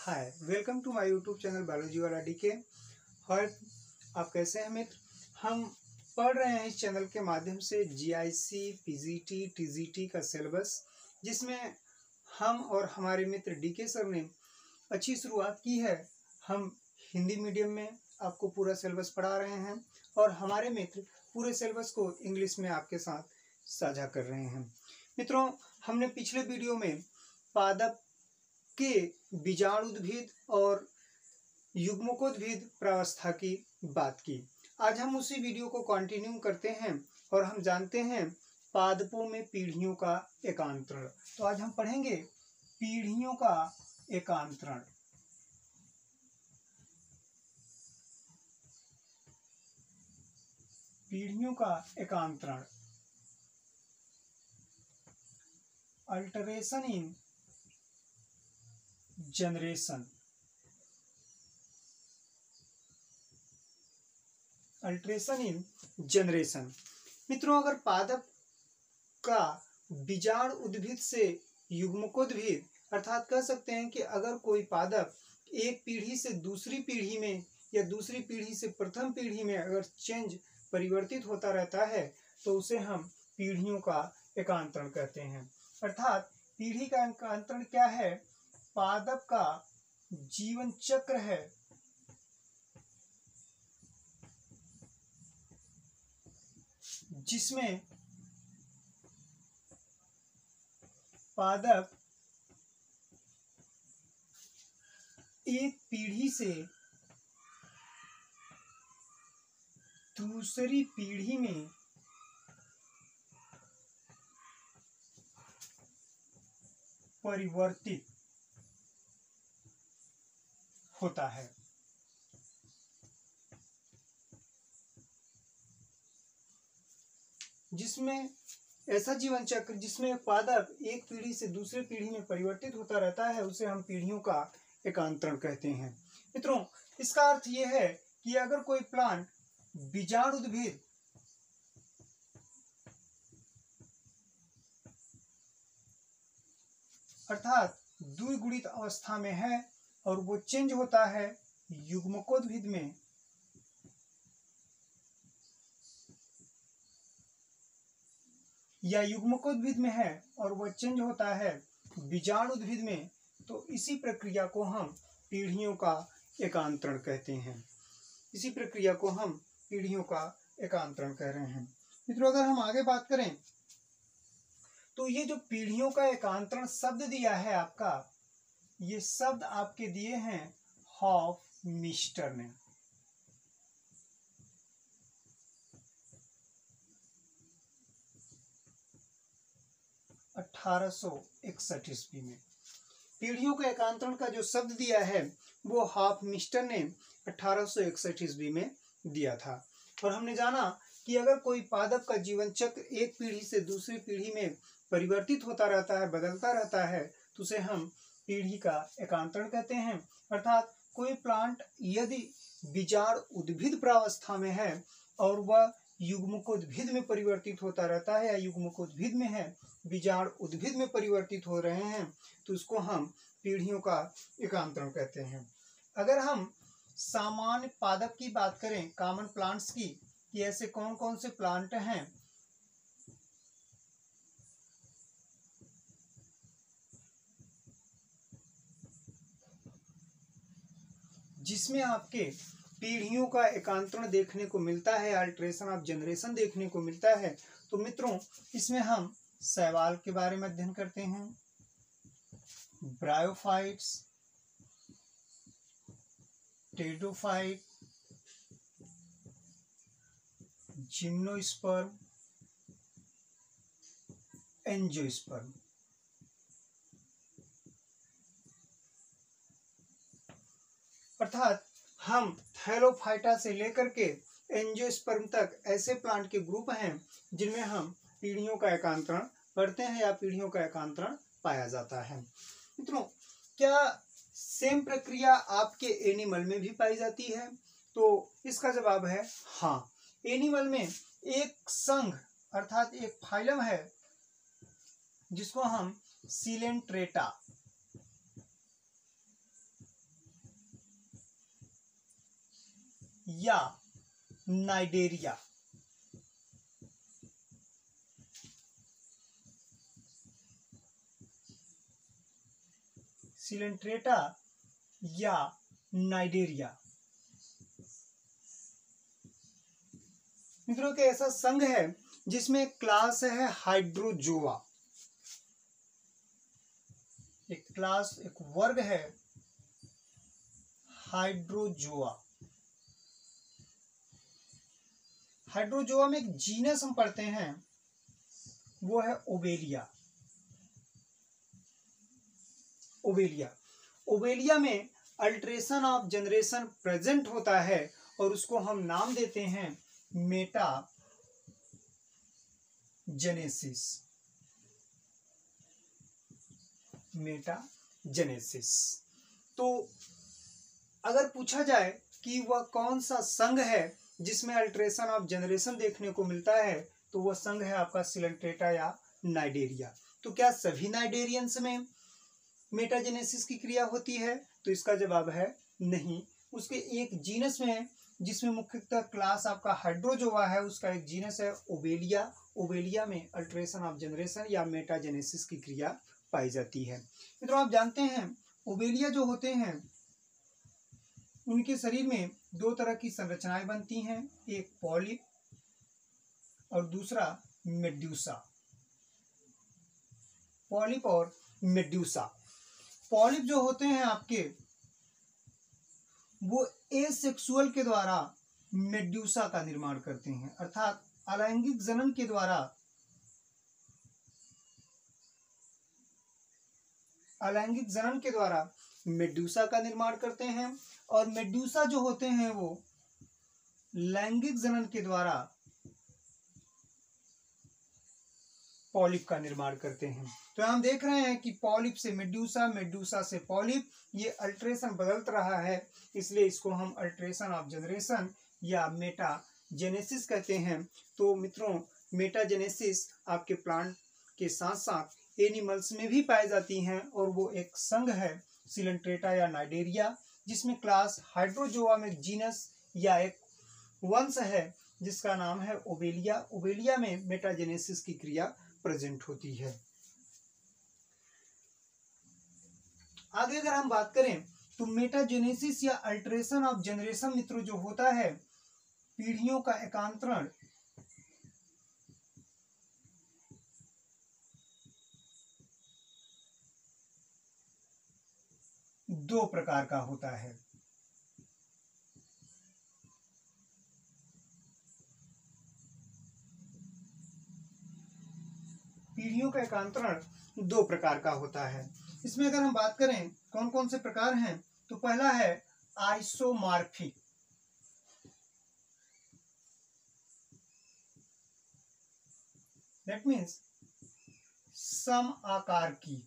Hi, welcome to my YouTube channel biology वाला DK. और आप कैसे हैं मित्र? हम पढ़ रहे हैं इस चैनल के माध्यम से जीआईसी, पीजीटी, टीजीटी का सिलेबस, जिसमें हम और हमारे मित्र डीके सर ने अच्छी शुरुआत की है। हम हिंदी मीडियम में आपको पूरा सिलेबस पढ़ा रहे हैं और हमारे मित्र पूरे सिलेबस को इंग्लिश में आपके साथ साझा कर रहे हैं। मित्रों, हमने पिछले वीडियो में पादप के बीजाणुद्भिद और युग्मकोद्भिद प्रावस्था की बात की। आज हम उसी वीडियो को कंटिन्यू करते हैं और हम जानते हैं पादपों में पीढ़ियों का एकांतरण। तो आज हम पढ़ेंगे पीढ़ियों का एकांतरण। पीढ़ियों का एकांतरण, alteration in generation. Alteration in generation. मित्रों, अगर पादप का बीजाणु उद्भिद से युग्मकोद्भिद, अर्थात कह सकते हैं कि अगर कोई पादप एक पीढ़ी से दूसरी पीढ़ी में या दूसरी पीढ़ी से प्रथम पीढ़ी में अगर परिवर्तित होता रहता है तो उसे हम पीढ़ियों का एकांतरण कहते हैं। अर्थात पीढ़ी का एकांतरण क्या है? पादप का जीवन चक्र है जिसमें पादप एक पीढ़ी से दूसरी पीढ़ी में परिवर्तित होता है। जिसमें ऐसा जीवन चक्र जिसमें पादप एक पीढ़ी से दूसरी पीढ़ी में परिवर्तित होता रहता है उसे हम पीढ़ियों का एकांतरण कहते हैं। मित्रों, इसका अर्थ यह है कि अगर कोई प्लांट बीजाणुद्भिद अर्थात द्विगुणित अवस्था में है और वो चेंज होता है युग्मकोद्भिद में, या युग्मकोद्भिद में है और वह चेंज होता है बीजाणुद्भिद में, तो इसी प्रक्रिया को हम पीढ़ियों का एकांतरण कहते हैं। इसी प्रक्रिया को हम पीढ़ियों का एकांतरण कह रहे हैं। मित्रों, अगर हम आगे बात करें तो ये जो पीढ़ियों का एकांतरण शब्द दिया है आपका, ये शब्द आपके दिए हैं हॉफमिस्टर ने। 1861 ईस्वी में पीढ़ियों के एकांतरण का जो शब्द दिया है वो हॉफमिस्टर ने 1861 ईस्वी में दिया था। और हमने जाना कि अगर कोई पादप का जीवन चक्र एक पीढ़ी से दूसरी पीढ़ी में परिवर्तित होता रहता है, बदलता रहता है, तो उसे हम पीढ़ी का एकांतरण कहते हैं। अर्थात कोई प्लांट यदि बीजाणु उद्भिद प्रावस्था में है और वह युग्मकोद्भिद में परिवर्तित होता रहता है या युग्मकोद्भिद में है, बीजाणु उद्भिद में परिवर्तित हो रहे हैं, तो उसको हम पीढ़ियों का एकांतरण कहते हैं। अगर हम सामान्य पादप की बात करें, कॉमन प्लांट्स की, कि ऐसे कौन कौन से प्लांट हैं जिसमें आपके पीढ़ियों का एकांतरण देखने को मिलता है, अल्टरेशन ऑफ जनरेशन देखने को मिलता है, तो मित्रों इसमें हम शैवाल के बारे में अध्ययन करते हैं, ब्रायोफाइट्स, टेरिडोफाइट, जिम्नोस्पर्म, एंजियोस्पर्म। अर्थात हम थैलोफाइटा से लेकर के एंजियोस्पर्म तक ऐसे प्लांट के ग्रुप हैं जिनमें हम पीढ़ियों का एकांतरण पढ़ते हैं या पीढ़ियों का एकांतरण पाया जाता है। मित्रों, क्या सेम प्रक्रिया आपके एनिमल में भी पाई जाती है? तो इसका जवाब है हाँ। एनिमल में एक संघ अर्थात एक फाइलम है जिसको हम सीलेंट्रेटा या नाइडेरिया। सिलेंट्रेटा या नाइडेरिया। मित्रों के ऐसा संघ है जिसमें क्लास है हाइड्रोजोआ, एक क्लास एक वर्ग है हाइड्रोजोआ। हाइड्रोजोआ में एक जीनस हम पढ़ते हैं, वो है ओबेलिया। ओबेलिया, ओबेलिया में अल्ट्रेशन ऑफ जनरेशन प्रेजेंट होता है और उसको हम नाम देते हैं मेटा जेनेसिस। Meta genesis. तो अगर पूछा जाए कि वह कौन सा संघ है जिसमें अल्ट्रेशन ऑफ जनरेशन देखने को मिलता है, तो वह संघ है आपका सिलेंट्रेटा या नाइडेरिया। तो क्या सभी नाइडेरियंस में मेटाजेनेसिस की क्रिया होती है? तो इसका जवाब है नहीं। उसके एक जीनस में जिसमें मुख्यतः क्लास आपका हाइड्रोजोआ है, उसका एक जीनस है ओबेलिया। ओबेलिया में अल्ट्रेशन ऑफ जनरेशन या मेटाजेनेसिस की क्रिया पाई जाती है। मित्रों आप जानते हैं ओबेलिया जो होते हैं उनके शरीर में दो तरह की संरचनाएं बनती हैं, एक पॉलिप और दूसरा मेड्यूसा। पॉलिप और मेड्यूसा। पॉलिप जो होते हैं आपके वो एसेक्सुअल के द्वारा मेड्यूसा का निर्माण करते हैं, अर्थात अलैंगिक जनन के द्वारा मेड्यूसा का निर्माण करते हैं। और मेड्यूसा जो होते हैं वो लैंगिक जनन के द्वारा पॉलिप का निर्माण करते हैं। तो हम देख रहे हैं कि पॉलिप से मेड्यूसा, मेड्यूसा से पॉलिप, ये अल्ट्रेशन बदलता रहा है, इसलिए इसको हम अल्ट्रेशन ऑफ जनरेशन या मेटाजेनेसिस कहते हैं। तो मित्रों मेटाजेनेसिस आपके प्लांट के साथ साथ एनिमल्स में भी पाई जाती हैं और वो एक संघ है सिलेंट्रेटा या नाइडेरिया, जिसमें क्लास हाइड्रोजोआ में जीनस या एक वंश है जिसका नाम है ओबेलिया। ओबेलिया में मेटाजेनेसिस की क्रिया प्रेजेंट होती है। आगे अगर हम बात करें तो मेटाजेनेसिस या अल्ट्रेशन ऑफ जनरेशन मित्रों जो होता है पीढ़ियों का एकांतरण दो प्रकार का होता है। पीढ़ियों का एकांतरण दो प्रकार का होता है। इसमें अगर हम बात करें कौन कौन से प्रकार हैं, तो पहला है आइसोमॉर्फिक। दैट मीन्स सम आकार की,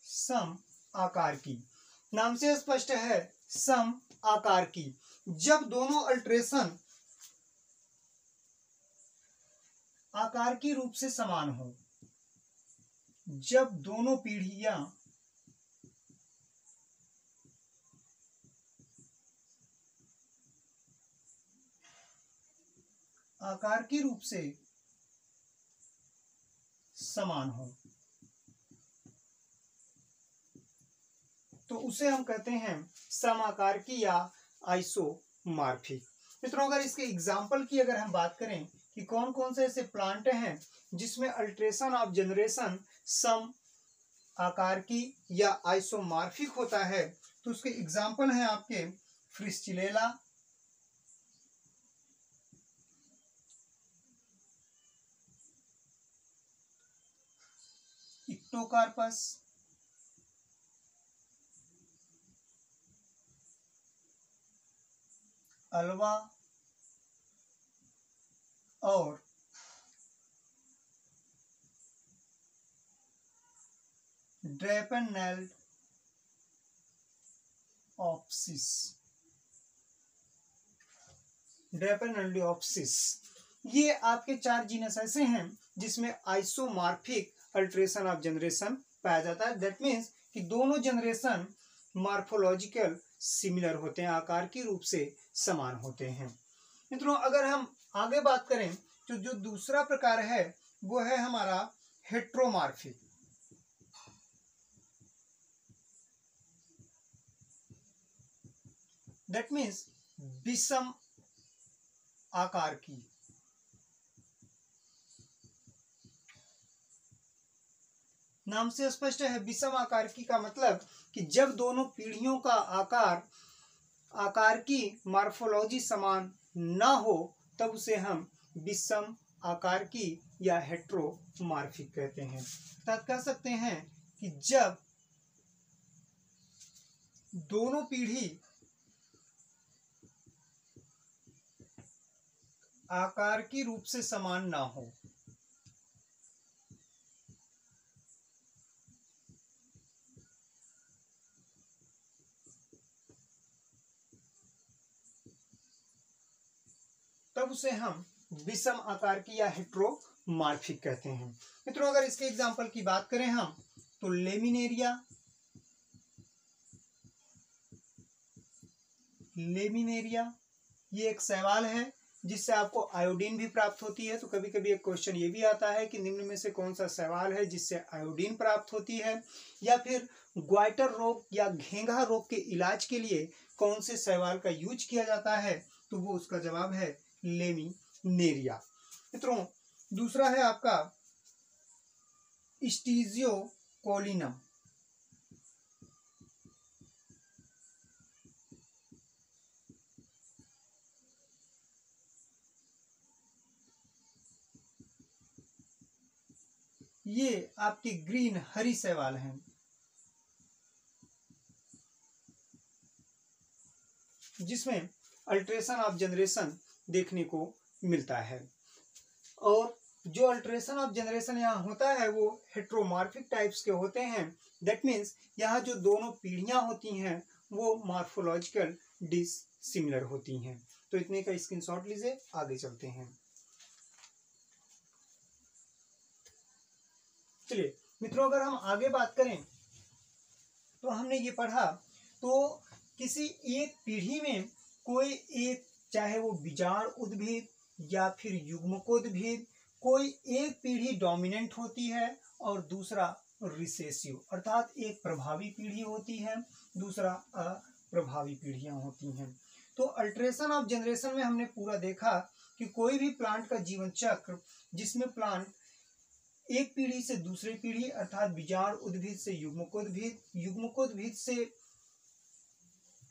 सम आकार की। नाम से स्पष्ट है सम आकार की। जब दोनों अल्ट्रेशन आकार की रूप से समान हो, जब दोनों पीढ़ियां आकार की रूप से समान हो, तो उसे हम कहते हैं समाकार की या आइसोमॉर्फिक। मित्रों अगर इसके एग्जाम्पल की अगर हम बात करें कि कौन कौन से ऐसे प्लांट हैं जिसमें अल्ट्रेशन ऑफ जनरेशन सम आकार की या आइसोमॉर्फिक होता है, तो उसके एग्जाम्पल हैं आपके फ्रिस्टिलेला, इक्टोकार्पस, अल्वा और ड्रेपेनोइड ऑप्सिस। ड्रेपेनोइडोप्सिस ये आपके चार जीनस ऐसे हैं जिसमें आइसोमॉर्फिक अल्ट्रेशन ऑफ जनरेशन पाया जाता है। दैट मीन्स कि दोनों जनरेशन मार्फोलॉजिकल सिमिलर होते हैं, आकार की रूप से समान होते हैं। मित्रों, अगर हम आगे बात करें तो जो दूसरा प्रकार है वो है हमारा हेट्रोमॉर्फिक। दैट मीन्स विषम आकार की। नाम से स्पष्ट है, विषम आकार की का मतलब कि जब दोनों पीढ़ियों का आकार की मॉर्फोलॉजी समान ना हो तब उसे हम विषम आकार की या हेट्रोमॉर्फिक कहते हैं। अर्थात कह सकते हैं कि जब दोनों पीढ़ी आकार की रूप से समान ना हो, तब उसे हम विषम आकार की या हेट्रोमॉर्फिक कहते हैं। मित्रों, अगर इसके एग्जाम्पल की बात करें हम तो लेमिनेरिया ये एक शैवाल है जिससे आपको आयोडीन भी प्राप्त होती है। तो कभी कभी एक क्वेश्चन ये भी आता है कि निम्न में से कौन सा शैवाल है जिससे आयोडीन प्राप्त होती है, या फिर ग्वाइटर रोग या घेंघा रोग के इलाज के लिए कौन से शैवाल का यूज किया जाता है, तो वो उसका जवाब है लेमिनेरिया। मित्रों, दूसरा है आपका स्टीजियोकोलिनम। ये आपकी ग्रीन हरी शैवाल हैं जिसमें अल्ट्रेशन ऑफ जनरेशन देखने को मिलता है। और जो अल्ट्रेशन ऑफ जनरेशन यहाँ होता है वो हेट्रोमॉर्फिक टाइप्स के होते हैं। दैट मीन्स यहाँ जो दोनों पीढ़ियां होती हैं वो मॉर्फोलॉजिकल डिसिमिलर होती हैं। तो इतने का स्क्रीनशॉट लीजिए, आगे चलते हैं। चलिए मित्रों, अगर हम आगे बात करें तो हमने ये पढ़ा तो किसी एक पीढ़ी में कोई एक, चाहे वो बीजाण उद्भिद या फिर युग्मकोद्भिद, कोई एक पीढ़ी डोमिनेंट होती है और दूसरा रिसेसिव, अर्थात एक प्रभावी पीढ़ी होती है, दूसरा अप्रभावी पीढ़ियां होती हैं। तो अल्ट्रेशन ऑफ जनरेशन में हमने पूरा देखा कि कोई भी प्लांट का जीवन चक्र जिसमें प्लांट एक पीढ़ी से दूसरी पीढ़ी अर्थात बीजाण उद्भिद से युग्मकोद्भिद, युग्मकोद्भिद से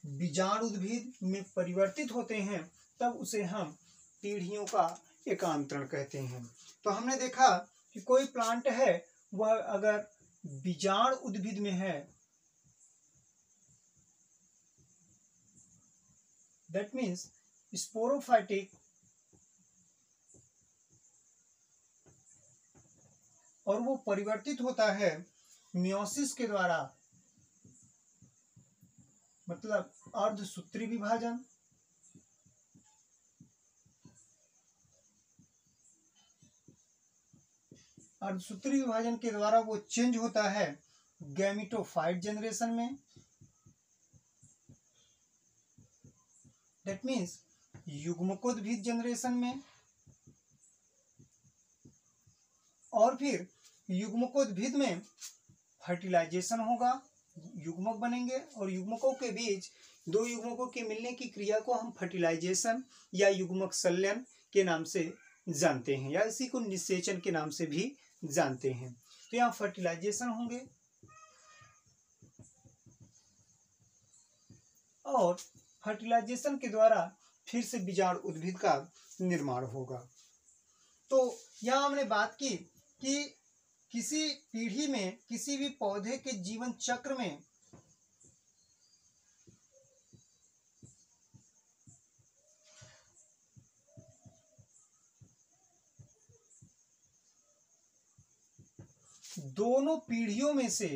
बीजाण उद्भिद में परिवर्तित होते हैं, तब उसे हम पीढ़ियों का एकांतरण कहते हैं। तो हमने देखा कि कोई प्लांट है वह अगर बीजाण उद्भिद में है, दैट मीन्स स्पोरोफाइटिक, और वो परिवर्तित होता है मियोसिस के द्वारा, मतलब अर्धसूत्री विभाजन, अर्धसूत्री विभाजन के द्वारा वो चेंज होता है गैमेटोफाइट जनरेशन में। दैट मीन्स युग्मकोद्भिद जनरेशन में, और फिर युग्मकोद्भिद में फर्टिलाइजेशन होगा, युग्मक बनेंगे और युग्मकों के बीच दो युग्मकों के मिलने की क्रिया को हम फर्टिलाइजेशन या युग्मक संलयन के नाम से जानते हैं, या इसी को निषेचन के नाम से भी जानते हैं। तो यहाँ फर्टिलाइजेशन होंगे और फर्टिलाइजेशन के द्वारा फिर से बीजाण उद्भिद का निर्माण होगा। तो यहाँ हमने बात की कि किसी पीढ़ी में किसी भी पौधे के जीवन चक्र में दोनों पीढ़ियों में से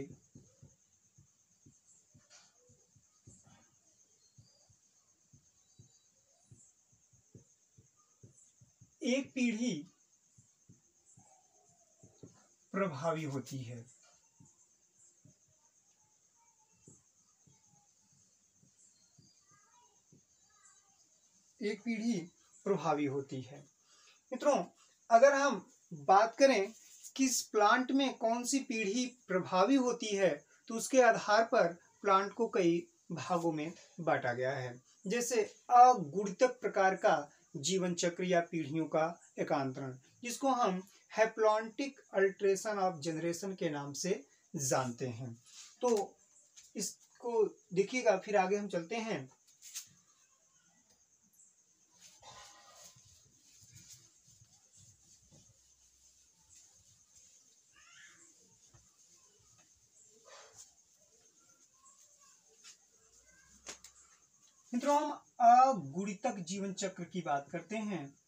एक पीढ़ी प्रभावी होती है। एक पीढ़ी प्रभावी होती है। मित्रों, अगर हम बात करें किस प्लांट में कौन सी पीढ़ी प्रभावी होती है, तो उसके आधार पर प्लांट को कई भागों में बांटा गया है। जैसे अगुणितक प्रकार का जीवन चक्र या पीढ़ियों का एकांतरण, जिसको हम हैप्लॉन्टिक अल्ट्रेशन ऑफ जनरेशन के नाम से जानते हैं। तो इसको देखिएगा, फिर आगे हम चलते हैं। मित्रों, हम अगुणितक जीवन चक्र की बात करते हैं।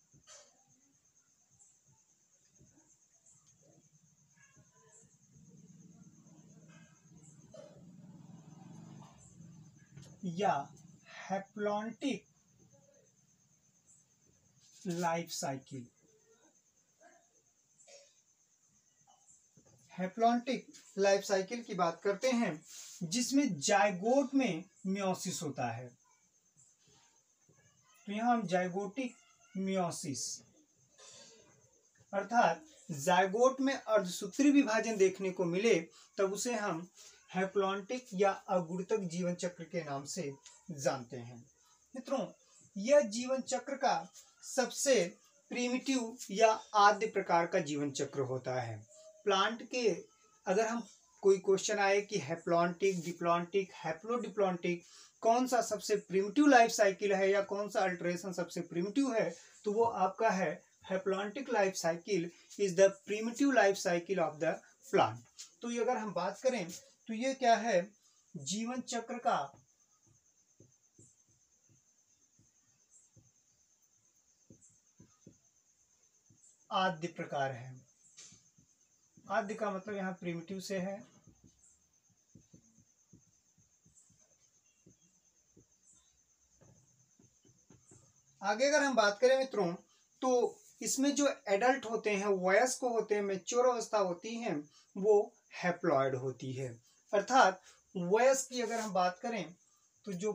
या haplontic life cycle. Haplontic life cycle की बात करते हैं, जिसमें जायगोट में मियोसिस होता है। तो यहां हम जायगोटिक मियोसिस अर्थात जायगोट में अर्धसूत्री विभाजन देखने को मिले, तब उसे हम हैप्लॉन्टिक या अगुणितक जीवन चक्र के नाम से जानते हैं। मित्रों, यह जीवन चक्र का सबसे प्रीमिटिव या आद्य प्रकार का जीवन चक्र होता है। प्लांट के अगर हम कोई क्वेश्चन आए कि हैप्लॉन्टिक, डिप्लॉन्टिक, हैप्लोडिप्लॉन्टिक कौन सा सबसे प्रीमिटिव लाइफ साइकिल है या कौन सा अल्ट्रेशन सबसे प्रीमिटिव है, तो वो आपका है haplontic life cycle is the primitive life cycle of the plant. तो ये अगर हम बात करें तो ये क्या है, जीवन चक्र का आद्य प्रकार है। आद्य का मतलब यहां प्रीमिटिव से है। आगे अगर हम बात करें मित्रों, तो इसमें जो एडल्ट होते हैं, वयस्क होते हैं, मैच्योर अवस्था होती है, वो हैप्लॉयड होती है। अर्थात वयस्क की अगर हम बात करें तो जो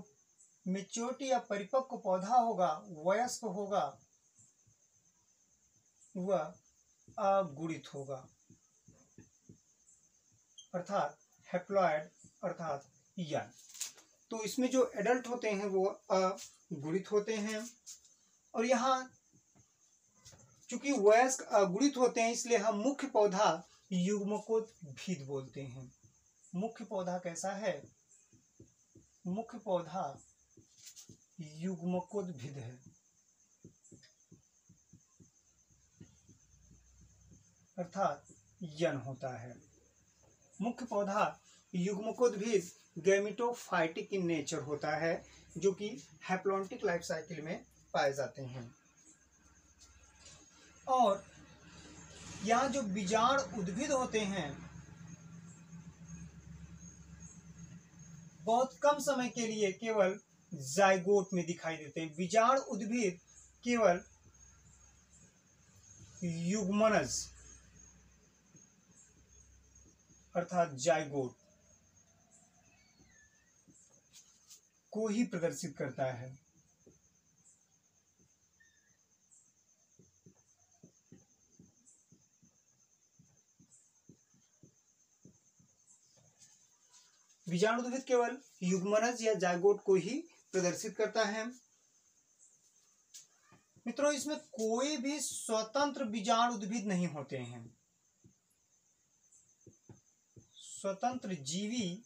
मेच्योरिटी या परिपक्व पौधा होगा, वयस्क होगा, वह अगुणित होगा, अर्थात हैप्लॉयड अर्थात यंग। तो इसमें जो एडल्ट होते हैं वो अगुणित होते हैं। और यहाँ चूंकि वयस्क अगुणित होते हैं, इसलिए हम मुख्य पौधा युग्मकोद्भिद बोलते हैं। मुख्य पौधा कैसा है? मुख्य पौधा युग्मकोद्भिद है, अर्थात यन होता है। मुख्य पौधा युग्मकोद्भिद गैमेटोफाइटिक इन नेचर होता है, जो कि हैप्लॉन्टिक लाइफ साइकिल में पाए जाते हैं। और यहाँ जो बीजाण उद्भिद होते हैं, बहुत कम समय के लिए केवल जाइगोट में दिखाई देते हैं। बीजाण उद्भिद केवल युग्मनज अर्थात जाइगोट को ही प्रदर्शित करता है। बीजाणु उद्भिद केवल युग्मनज या जाइगोट को ही प्रदर्शित करता है। मित्रों, इसमें कोई भी स्वतंत्र बीजाणु उद्भिद नहीं होते हैं। स्वतंत्र जीवी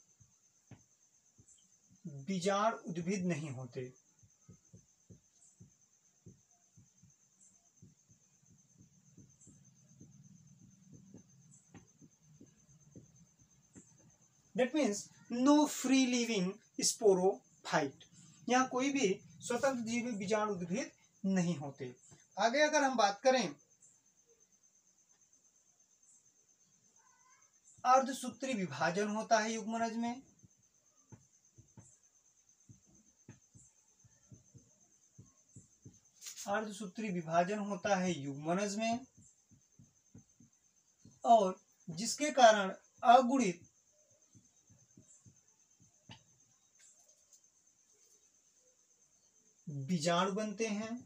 बीजाणु उद्भिद नहीं होते। That means no free living sporophyte. यहाँ कोई भी स्वतंत्र जीवी बीजाणु उद्भिद नहीं होते। आगे अगर हम बात करें, अर्धसूत्री विभाजन होता है युग्मनज में। अर्धसूत्री विभाजन होता है युग्मनज में, और जिसके कारण अगुणित बीजाणु बनते हैं।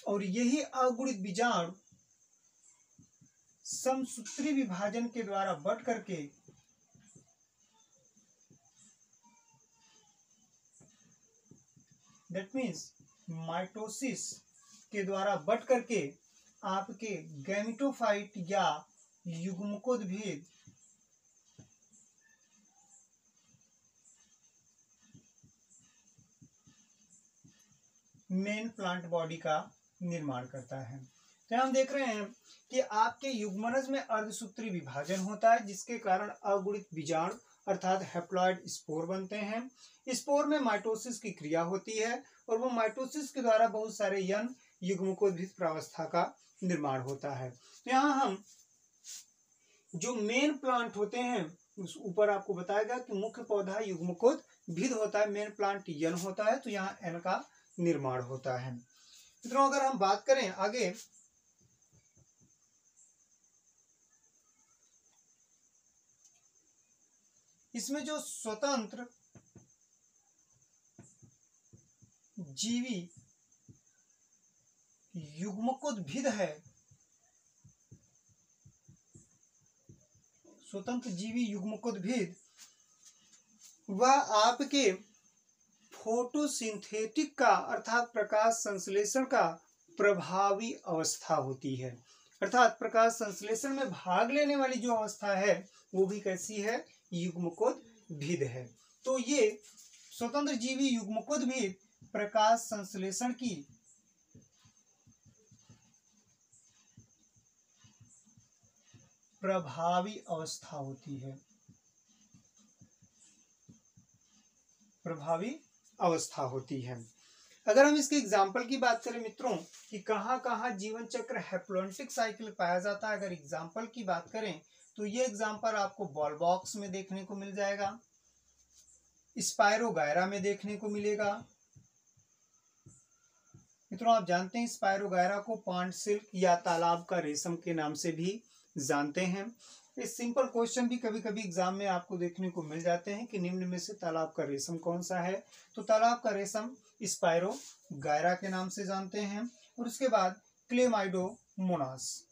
और यही अगुणित बीजाणु समसूत्री विभाजन के द्वारा बट करके दैट मीन्स माइटोसिस के द्वारा बट करके आपके गैमेटोफाइट या युग्मकोद्भिद मेन प्लांट बॉडी का निर्माण करता है। तो हम देख रहे हैं कि आपके युग्मनज में अर्धसूत्री विभाजन होता है, जिसके कारण अगुणित बीजाणु अर्थात हैप्लॉइड स्पोर बनते हैं। स्पोर में माइटोसिस की क्रिया होती है और वो माइटोसिस के द्वारा बहुत सारे यन युग्मकोद्भिद प्रावस्था का निर्माण होता है। तो यहाँ हम जो मेन प्लांट होते हैं उस ऊपर आपको बताएगा कि मुख्य पौधा युग्मकोद्भिद होता है, मेन प्लांट यन होता है, तो यहाँ एन का निर्माण होता है। मित्रों अगर हम बात करें आगे, इसमें जो स्वतंत्र जीवी युग्मकोद्भिद है, स्वतंत्र जीवी युग्मकोद्भिद वह आपके फोटोसिंथेटिक का अर्थात प्रकाश संश्लेषण का प्रभावी अवस्था होती है। अर्थात प्रकाश संश्लेषण में भाग लेने वाली जो अवस्था है वो भी कैसी है, युग्मकोद्भिद है। तो ये स्वतंत्र जीवी युग्मकोद्भिद प्रकाश संश्लेषण की प्रभावी अवस्था होती है, प्रभावी अवस्था होती है। अगर हम इसके एग्जाम्पल की बात करें मित्रों कि कहाँ कहाँ जीवन चक्र हैप्लॉन्टिक साइकिल पाया जाता है, अगर एग्जाम्पल की बात करें तो ये एग्जाम्पल आपको बॉल बॉक्स में देखने को मिल जाएगा, स्पायरोगायरा में देखने को मिलेगा। मित्रों आप जानते हैं स्पायरोगायरा को पांड सिल्क या तालाब का रेशम के नाम से भी जानते हैं। इस सिंपल क्वेश्चन भी कभी कभी एग्जाम में आपको देखने को मिल जाते हैं कि निम्न में से तालाब का रेशम कौन सा है, तो तालाब का रेशम स्पायरोगायरा के नाम से जानते हैं। और उसके बाद क्लेमाइडोमोनास,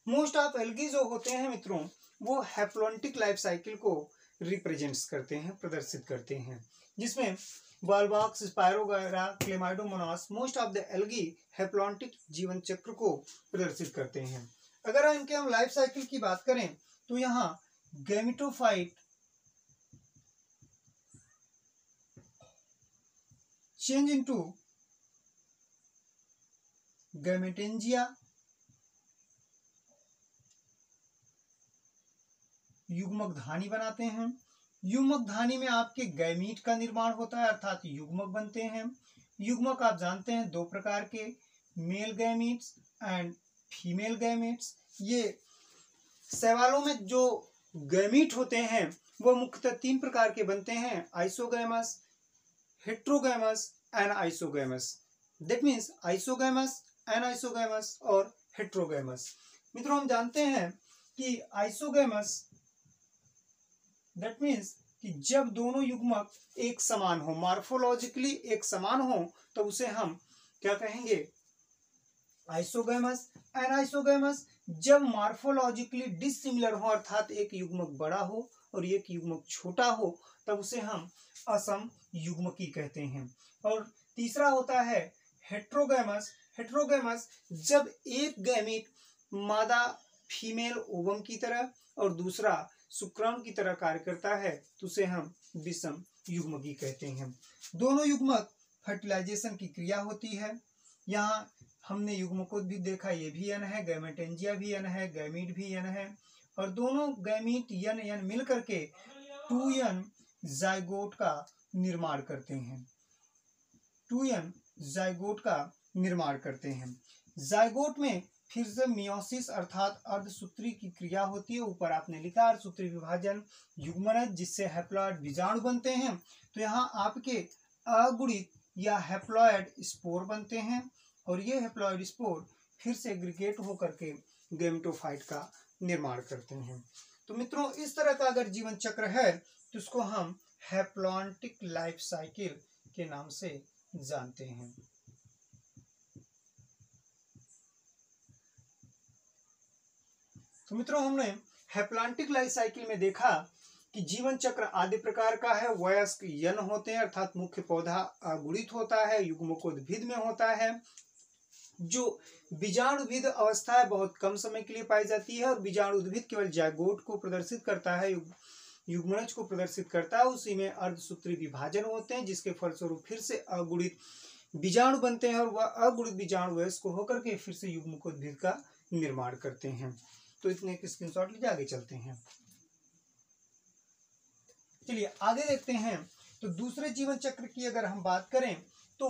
मोस्ट ऑफ एल्गी जो होते हैं मित्रों वो हैप्लॉन्टिक लाइफ साइकिल को रिप्रेजेंट्स करते हैं, प्रदर्शित करते हैं, जिसमें Volvox, Spirogyra, Chlamydomonas most of the algae haplontic जीवन चक्र को प्रदर्शित करते हैं। अगर इनके हम लाइफ साइकिल की बात करें तो यहाँ गैमेटोफाइट चेंज इनटू गैमेटेंजिया, युग्मक धानी बनाते हैं। युग्मक धानी में आपके गैमीट का निर्माण होता है अर्थात युग्मक बनते हैं। युग्मक आप जानते हैं दो प्रकार के, male gametes and female gametes. ये शैवालों में जो गैमीट होते हैं वो मुख्यतः तीन प्रकार के बनते हैं, isogamous, heterogamous and isogamous. That means isogamous, anisogamous और हेट्रोगैमस। मित्रों हम जानते हैं कि आइसोगैमस दैट मीन्स कि जब दोनों युग्मक एक समान हो, मार्फोलॉजिकली एक समान हो, तो उसे हम क्या कहेंगे, आइसोगैमस। एनाइसोगैमस जब मार्फोलॉजिकली डिसिमिलर हो अर्थात एक युग्मक बड़ा हो और एक युग्मक छोटा हो, तब उसे हम असम युग्मकी कहते हैं। और तीसरा होता है हेट्रोगैमस। हेट्रोगैमस जब एक गैमीट मादा फीमेल ओवम की तरह और दूसरा शुक्राणु की तरह कार्य करता है तो उसे हम विषम युग्मकी कहते हैं। दोनों युग्मक फर्टिलाइजेशन की क्रिया होती है। यहाँ हमने युग्मकों भी देखा, ये भी यन है, गैमेटेंजिया भी यन है, गैमीट भी यन है, और दोनों गैमीट यन यन मिल करके 2n जाइगोट का निर्माण करते हैं। 2n जाइगोट का निर्माण करते हैं। जाइगोट में फिर से मियोसिस अर्थात अर्धसूत्री की क्रिया होती है। ऊपर आपने लिखा अर्धसूत्री विभाजन, युग्मनज जिससे हैप्लॉइड बीजाणु बनते हैं। तो यहाँ आपके अगुणित या हैप्लॉइड स्पोर बनते हैं और ये हैप्लॉइड स्पोर फिर से एग्रीगेट होकर के गैमेटोफाइट का निर्माण करते हैं। तो मित्रों, इस तरह का अगर जीवन चक्र है तो उसको हम हैप्लॉन्टिक लाइफ साइकिल के नाम से जानते हैं। तो मित्रों, हमने हैप्लॉन्टिक लाइफ साइकिल में देखा कि जीवन चक्र आदि प्रकार का है। वयस्क यन होते हैं, अर्थात मुख्य पौधा अगुणित होता है, युग्मकोद्भिद में होता है। जो बीजाणुविद अवस्था है बहुत कम समय के लिए पाई जाती है और बीजाणुद्भिद केवल जायगोट को प्रदर्शित करता है, युग्मनज को प्रदर्शित करता है। उसी में अर्धसूत्री विभाजन होते हैं, जिसके फलस्वरूप फिर से अगुणित बीजाणु बनते हैं और वह अगुणित बीजाणु वयस्क होकर के फिर से युग्मकोद्भिद का निर्माण करते हैं। तो इतने एक स्क्रीनशॉट लीजिए, आगे चलते हैं। चलिए आगे देखते हैं। तो दूसरे जीवन चक्र की अगर हम बात करें तो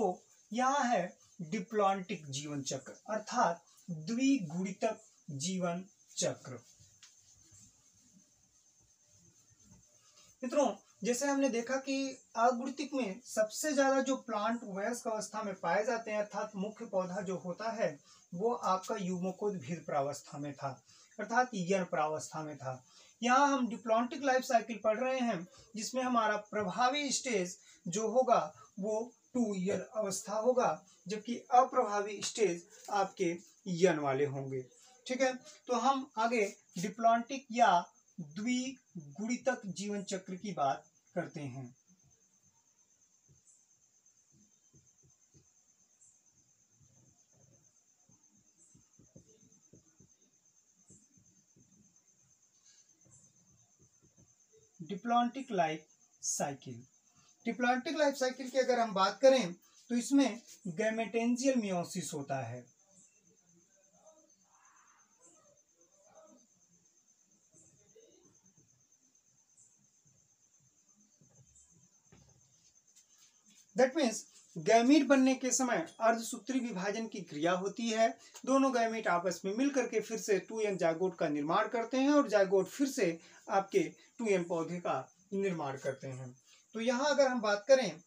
यहाँ है डिप्लॉन्टिक जीवन चक्र, अर्थात द्विगुणितक जीवन चक्र। मित्रों, जैसे हमने देखा कि अगुणितिक में सबसे ज्यादा जो प्लांट वयस्क अवस्था में पाए जाते हैं, अर्थात मुख्य पौधा जो होता है वो आपका युग्मकोद्भिद प्रावस्था में था, अर्थात यन प्रावस्था में था। यहाँ हम डिप्लॉन्टिक लाइफ साइकिल पढ़ रहे हैं, जिसमें हमारा प्रभावी स्टेज जो होगा वो 2 यन अवस्था होगा, जबकि अप्रभावी स्टेज आपके यन वाले होंगे। ठीक है, तो हम आगे डिप्लॉन्टिक या द्विगुणितक जीवन चक्र की बात करते हैं। Diplontic life cycle, diplontic life cycle की अगर हम बात करें तो इसमें गैमेटेंजियल मियोसिस होता है। दैट मीन्स गैमीट बनने के समय अर्धसूत्री विभाजन की क्रिया होती है। दोनों गैमीट आपस में मिलकर के फिर से 2n जायगोट का निर्माण करते हैं और जायगोट फिर से आपके 2n पौधे का निर्माण करते हैं। तो यहाँ अगर हम बात करें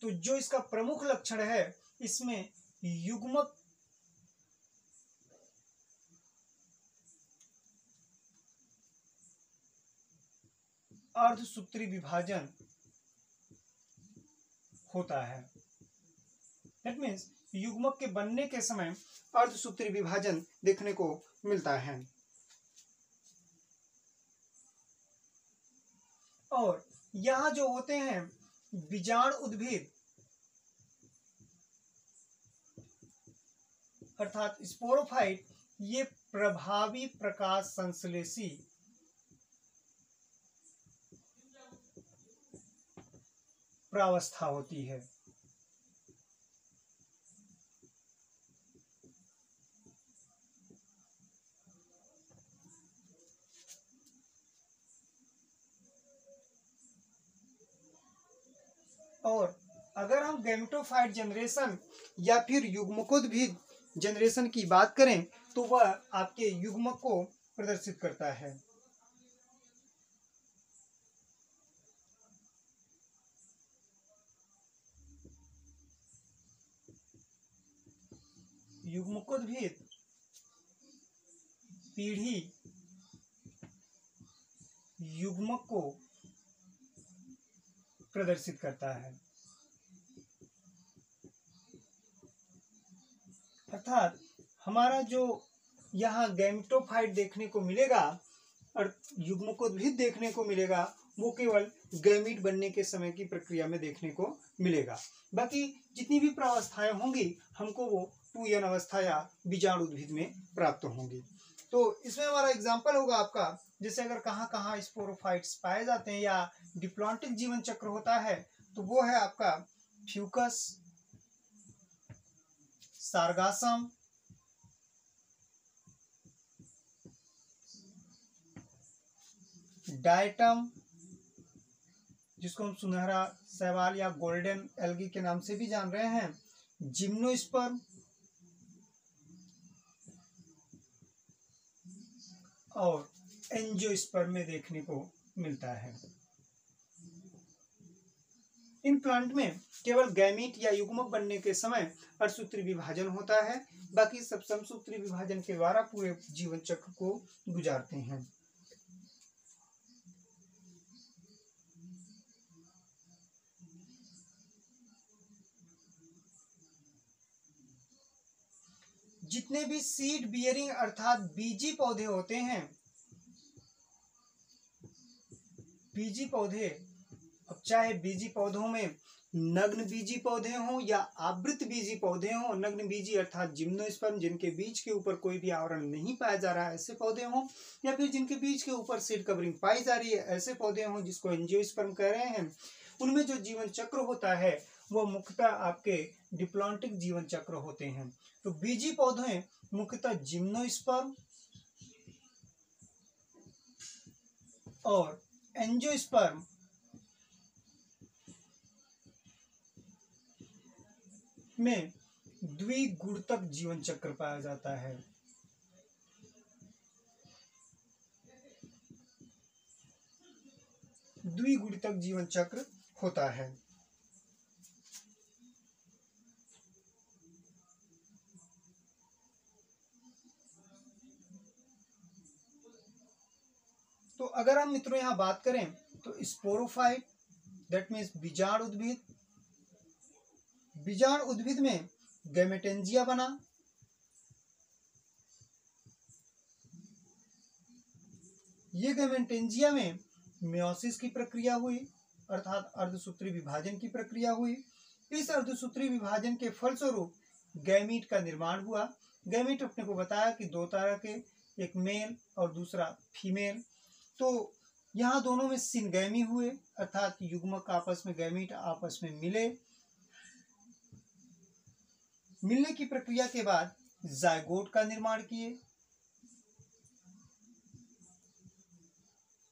तो जो इसका प्रमुख लक्षण है, इसमें युग्मक अर्धसूत्री विभाजन होता है। दैट मीन्स युग्मक के बनने के समय अर्धसूत्री विभाजन देखने को मिलता है। और यहाँ जो होते हैं बीजाणु उद्भिद अर्थात स्पोरोफाइट, ये प्रभावी प्रकाश संश्लेषी प्रावस्था होती है। और अगर हम गैमेटोफाइट जनरेशन या फिर युग्मकोद्भिद जनरेशन की बात करें तो वह आपके युग्मक को प्रदर्शित करता है। युग्मकोद्भिद पीढ़ी युग्मक को प्रदर्शित करता है, अर्थात हमारा जो यहाँ गैमेटोफाइट देखने को मिलेगा और युग्मकोद्भिद देखने को मिलेगा वो केवल गैमीट बनने के समय की प्रक्रिया में देखने को मिलेगा। बाकी जितनी भी प्रावस्थाएं होंगी हमको वो 2n अवस्था या बीजाणुद्भिद में प्राप्त होंगी। तो इसमें हमारा एग्जाम्पल होगा आपका, जैसे अगर कहाँ कहाँ स्पोरोफाइट्स पाए जाते हैं या डिप्लॉन्टिक जीवन चक्र होता है तो वो है आपका फ्यूकस, सारगासम, डायटम जिसको हम सुनहरा शैवाल या गोल्डन एल्गी के नाम से भी जान रहे हैं, जिम्नोस्पर्म और एंजियोस्पर्म में देखने को मिलता है। इन प्लांट में केवल गैमीट या युग्मक बनने के समय अर्धसूत्री विभाजन होता है, बाकी सब समसूत्री विभाजन के द्वारा पूरे जीवन चक्र को गुजारते हैं। जितने भी सीड बियरिंग अर्थात बीजी पौधे होते हैं, बीजी पौधे, अब चाहे बीजी पौधों में नग्न बीजी पौधे हों या आवृत बीजी पौधे हों, नग्न बीजी अर्थात जिम्नोस्पर्म जिनके बीज के ऊपर कोई भी आवरण नहीं पाया जा रहा है ऐसे पौधे हों, या फिर जिनके बीज के ऊपर सीड कवरिंग पाई जा रही है ऐसे पौधे हों जिसको एंजियोस्पर्म कह रहे हैं, उनमें जो जीवन चक्र होता है वो मुख्यतः आपके डिप्लॉन्टिक जीवन चक्र होते हैं। तो बीजी पौधे मुख्यतः जिम्नोस्पर्म और एंजियोस्पर्म में द्विगुणितक जीवन चक्र पाया जाता है। द्विगुणितक जीवन चक्र होता है। तो अगर हम मित्रों यहां बात करें तो स्पोरोफाइट दैट मीन्स बीजाणु उद्भिद, बीजाणु उद्भिद में गैमेटेंजिया बना, ये गैमेटेंजिया में मियोसिस की प्रक्रिया हुई अर्थात अर्धसूत्री विभाजन की प्रक्रिया हुई। इस अर्धसूत्री विभाजन के फलस्वरूप गैमीट का निर्माण हुआ। गैमीट अपने को बताया कि दो तरह के, एक मेल और दूसरा फीमेल। तो यहाँ दोनों में सिनगैमी हुए अर्थात युग्मक आपस में, गैमीट आपस में मिले। मिलने की प्रक्रिया के बाद जायगोट का निर्माण किए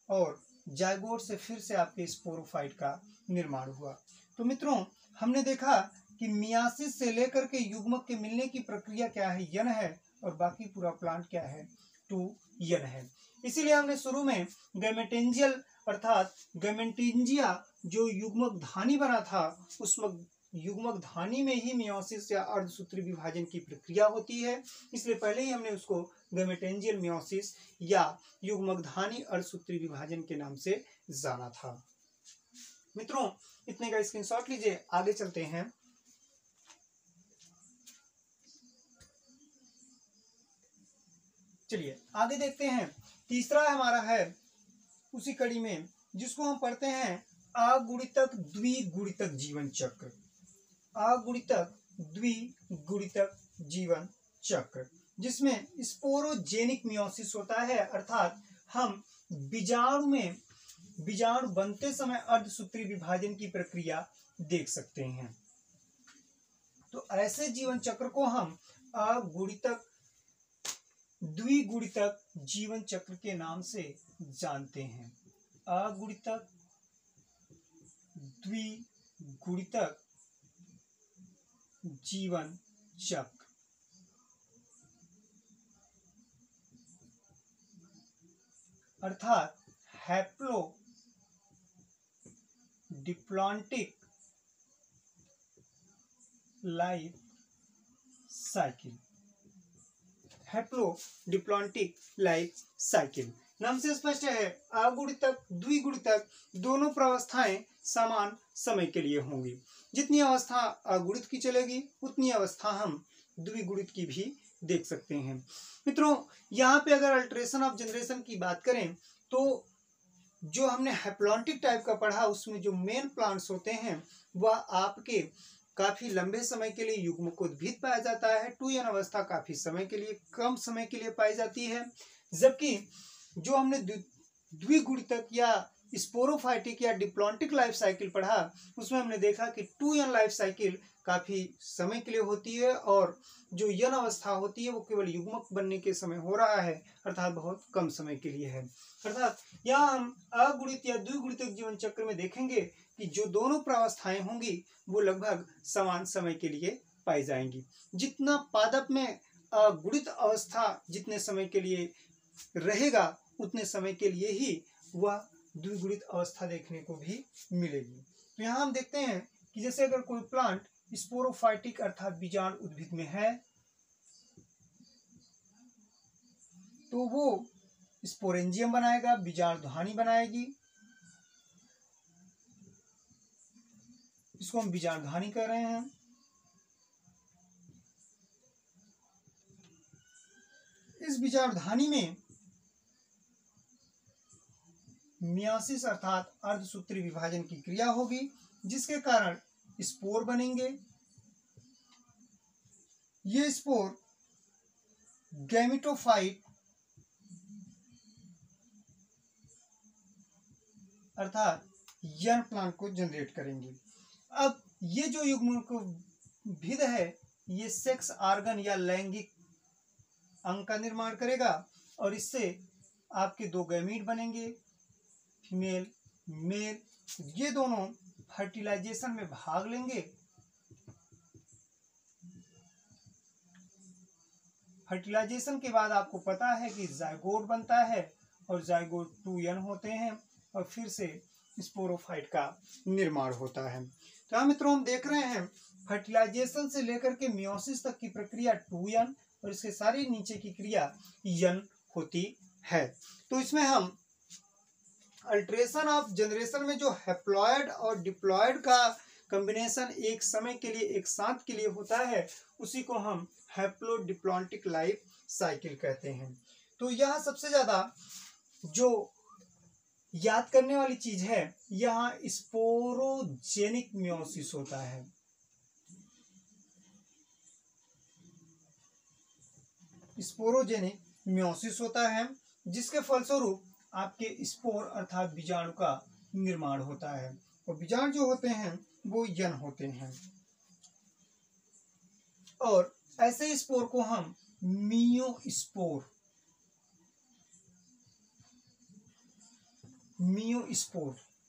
और जायगोट से फिर से आपके स्पोरोफाइट का निर्माण हुआ। तो मित्रों हमने देखा कि मियासिस से लेकर के युग्मक के मिलने की प्रक्रिया क्या है, यन है, और बाकी पूरा प्लांट क्या है, 2 यन है। इसीलिए हमने शुरू में गैमेटेंजियल अर्थात गैमेटेंजिया जो युग्मक धानी बना था, उस युग्मक धानी में ही मियोसिस या अर्धसूत्री विभाजन की प्रक्रिया होती है, इसलिए पहले ही हमने उसको गैमेटेंजियल मियोसिस या युग्मक धानी अर्धसूत्री विभाजन के नाम से जाना था। मित्रों इतने का स्क्रीनशॉट लीजिए, आगे चलते हैं। चलिए आगे देखते हैं। तीसरा हमारा है उसी कड़ी में जिसको हम पढ़ते हैं अगुणितक द्विगुणितक जीवन चक्र। अगुणितक द्विगुणितक जीवन चक्र जिसमें स्पोरोजेनिक मियोसिस होता है अर्थात हम बीजाणु में, बीजाणु बनते समय अर्धसूत्री विभाजन की प्रक्रिया देख सकते हैं। तो ऐसे जीवन चक्र को हम अगुणितक द्विगुणितक जीवन चक्र के नाम से जानते हैं। अगुणितक द्विगुणितक जीवन चक्र अर्थात haplo diplontic life cycle. Haplo diplontic life cycle नाम से स्पष्ट है, अगुणितक द्विगुणितक दोनों प्रावस्थाएं समान समय के लिए होंगी। जितनी अवस्था अगुणित की चलेगी उतनी अवस्था हम द्विगुणित की भी देख सकते हैं। मित्रों यहाँ पे अगर अल्टरेशन ऑफ जनरेशन की बात करें तो जो हमने हैप्लॉन्टिक टाइप का पढ़ा उसमें जो मेन प्लांट्स होते हैं वह आपके काफी लंबे समय के लिए युग्मक उद्भिद पाया जाता है। 2n अवस्था काफी समय के लिए, कम समय के लिए पाई जाती है, जबकि जो हमने द्विगुणितक या स्पोरोफाइटिक या डिप्लॉन्टिक लाइफ साइकिल पढ़ा उसमें हमने देखा कि 2n लाइफ साइकिल काफी समय के लिए होती है और जो यन अवस्था होती है वो केवल युग्मक बनने के समय हो रहा है अर्थात बहुत कम समय के लिए है। अर्थात यहाँ हम अगुणित या द्विगुणितक जीवन चक्र में देखेंगे कि जो दोनों प्रावस्थाएं होंगी वो लगभग समान समय के लिए पाई जाएंगी। जितना पादप में अगुणित अवस्था जितने समय के लिए रहेगा उतने समय के लिए ही वह द्विगुणित अवस्था देखने को भी मिलेगी। तो यहाँ हम देखते हैं कि जैसे अगर कोई प्लांट स्पोरोफाइटिक अर्थात बीजाणु उद्भिद में है तो वो स्पोरेंजियम बनाएगा, बीजाणुधानी बनाएगी, इसको हम बीजाणुधानी कह रहे हैं। इस बीजाणुधानी में मियोसिस अर्थात अर्धसूत्री विभाजन की क्रिया होगी, जिसके कारण स्पोर बनेंगे। ये स्पोर गैमेटोफाइट अर्थात यंग प्लांट को जनरेट करेंगे। अब ये जो युग्मविद है ये सेक्स ऑर्गन या लैंगिक अंग का निर्माण करेगा और इससे आपके दो गैमीट बनेंगे, फीमेल मेल। ये दोनों फर्टिलाइजेशन में भाग लेंगे। फर्टिलाइजेशन के बाद आपको पता है कि जायगोट बनता है और जायगोट 2n होते हैं और फिर से स्पोरोफाइट का निर्माण होता है। तो हाँ मित्रों, हम देख रहे हैं फर्टिलाइजेशन से लेकर के मियोसिस तक की प्रक्रिया 2n और इसके सारी नीचे की क्रिया n होती है। तो इसमें हम अल्ट्रेशन ऑफ जनरेशन में जो हैप्लॉयड और डिप्लॉयड का कॉम्बिनेशन एक समय के लिए एक साथ के लिए होता है उसी को हम हैप्लोडिप्लॉन्टिक लाइफ साइकिल कहते हैं। तो यह सबसे ज्यादा जो याद करने वाली चीज है, यहाँ स्पोरोजेनिक मियोसिस होता है। स्पोरोजेनिक मियोसिस होता है जिसके फलस्वरूप आपके स्पोर अर्थात बीजाणु का निर्माण होता है और बीजाणु जो होते हैं वो यन होते हैं और ऐसे स्पोर को हम मियोस्पोर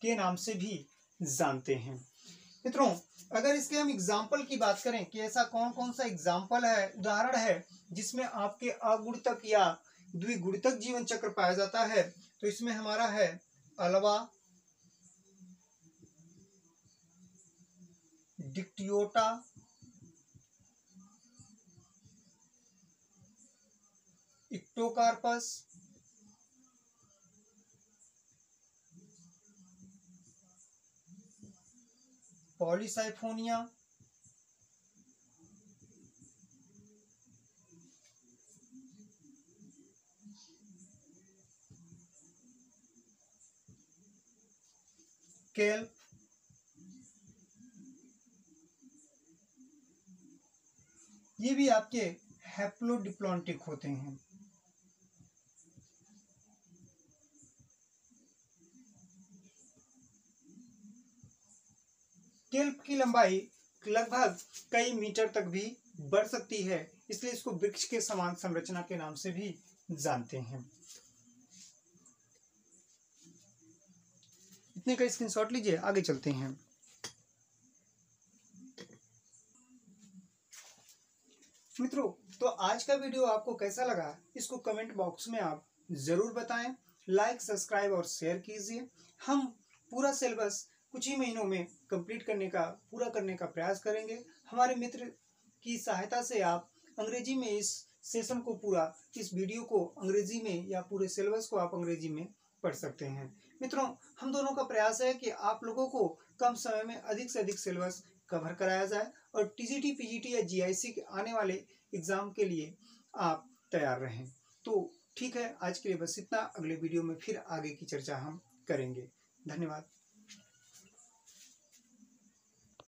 के नाम से भी जानते हैं। मित्रों, अगर इसके हम एग्जाम्पल की बात करें कि ऐसा कौन कौन सा एग्जाम्पल है, उदाहरण है जिसमें आपके अगुणितक या द्विगुणितक जीवन चक्र पाया जाता है, तो इसमें हमारा है अल्वा, डिक्टियोटा, इक्टोकार्पस, पॉलीसाइफोनिया, केल्प, ये भी आपके हैप्लोडिप्लॉन्टिक होते हैं। केल्प की लंबाई लगभग कई मीटर तक भी बढ़ सकती है, इसलिए इसको वृक्ष के समान संरचना के नाम से भी जानते हैं। इतने का स्क्रीनशॉट लीजिए, आगे चलते हैं। मित्रों, तो आज का वीडियो आपको कैसा लगा इसको कमेंट बॉक्स में आप जरूर बताएं। लाइक, सब्सक्राइब और शेयर कीजिए। हम पूरा सिलेबस कुछ ही महीनों में कंप्लीट पूरा करने का प्रयास करेंगे। हमारे मित्र की सहायता से आप अंग्रेजी में इस सेशन को इस वीडियो को अंग्रेजी में या पूरे सिलेबस को आप अंग्रेजी में पढ़ सकते हैं। मित्रों, हम दोनों का प्रयास है कि आप लोगों को कम समय में अधिक से अधिक सिलेबस कवर कराया जाए और टीजीटी, पीजीटी या जीआईसी के आने वाले एग्जाम के लिए आप तैयार रहें। तो ठीक है, आज के लिए बस इतना। अगले वीडियो में फिर आगे की चर्चा हम करेंगे। धन्यवाद।